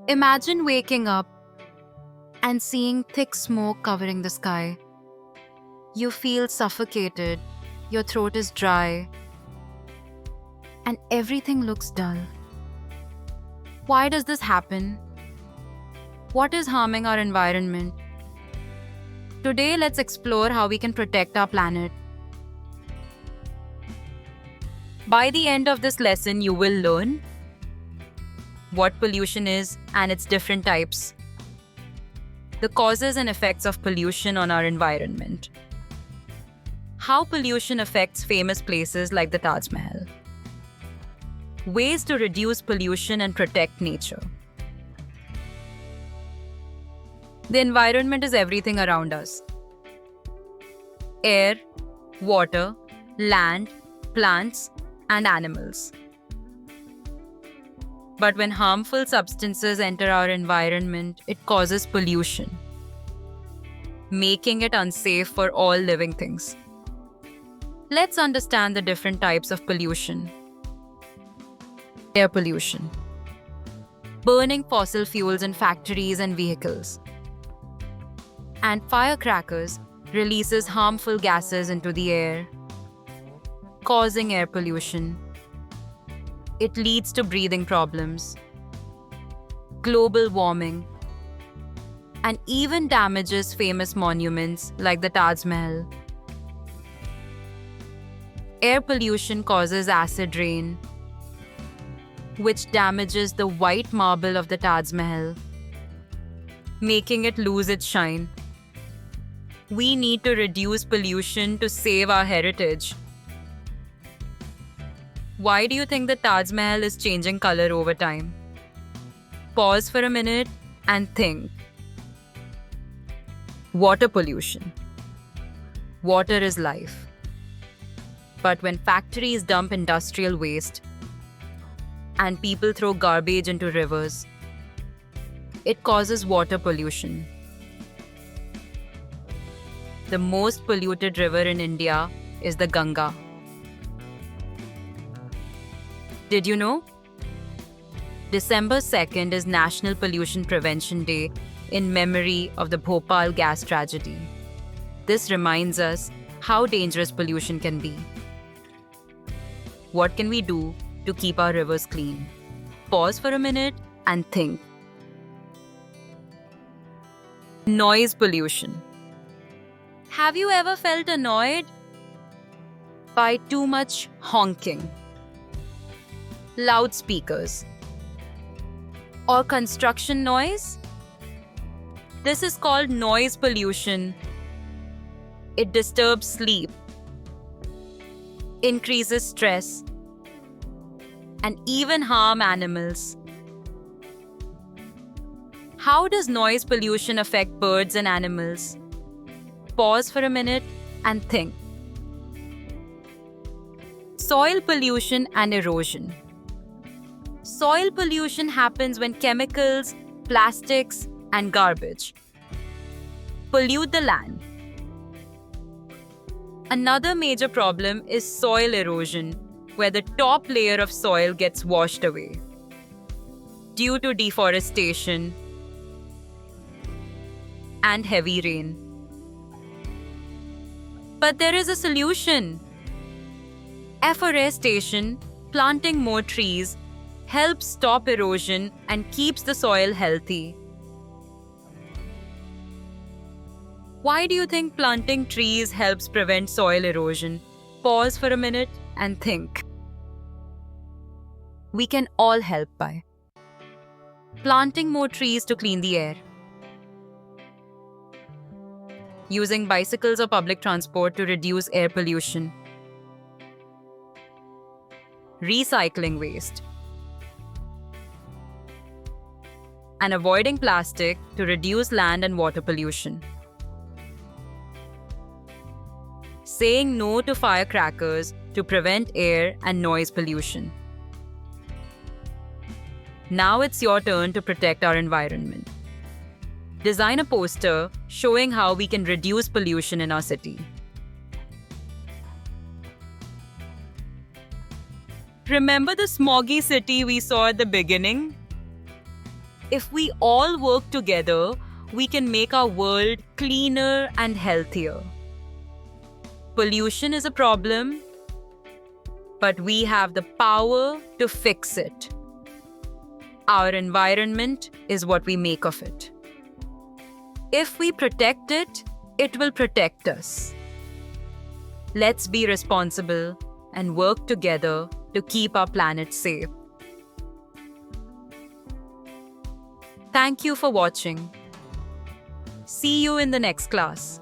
Imagine waking up and seeing thick smoke covering the sky. You feel suffocated, your throat is dry, and everything looks dull. Why does this happen? What is harming our environment? Today, let's explore how we can protect our planet. By the end of this lesson, you will learn what pollution is and its different types, the causes and effects of pollution on our environment, how pollution affects famous places like the Taj Mahal, ways to reduce pollution and protect nature. The environment is everything around us: air, water, land, plants, and animals. But when harmful substances enter our environment, it causes pollution, making it unsafe for all living things. Let's understand the different types of pollution. Air pollution. Burning fossil fuels in factories and vehicles. And firecrackers releases harmful gases into the air, causing air pollution. It leads to breathing problems, global warming, and even damages famous monuments like the Taj Mahal. Air pollution causes acid rain, which damages the white marble of the Taj Mahal, making it lose its shine. We need to reduce pollution to save our heritage. Why do you think the Taj Mahal is changing color over time? Pause for a minute and think. Water pollution. Water is life. But when factories dump industrial waste and people throw garbage into rivers, it causes water pollution. The most polluted river in India is the Ganga. Did you know? December 2nd is National Pollution Prevention Day in memory of the Bhopal gas tragedy. This reminds us how dangerous pollution can be. What can we do to keep our rivers clean? Pause for a minute and think. Noise pollution. Have you ever felt annoyed by too much honking, loudspeakers, or construction noise? This is called noise pollution. It disturbs sleep, increases stress, and even harm animals. How does noise pollution affect birds and animals? Pause for a minute and think. Soil pollution and erosion. Soil pollution happens when chemicals, plastics, and garbage pollute the land. Another major problem is soil erosion, where the top layer of soil gets washed away due to deforestation and heavy rain. But there is a solution. Afforestation, planting more trees, helps stop erosion and keeps the soil healthy. Why do you think planting trees helps prevent soil erosion? Pause for a minute and think. We can all help by planting more trees to clean the air, using bicycles or public transport to reduce air pollution, recycling waste, and avoiding plastic to reduce land and water pollution. Saying no to firecrackers to prevent air and noise pollution. Now it's your turn to protect our environment. Design a poster showing how we can reduce pollution in our city. Remember the smoggy city we saw at the beginning? If we all work together, we can make our world cleaner and healthier. Pollution is a problem, but we have the power to fix it. Our environment is what we make of it. If we protect it, it will protect us. Let's be responsible and work together to keep our planet safe. Thank you for watching. See you in the next class.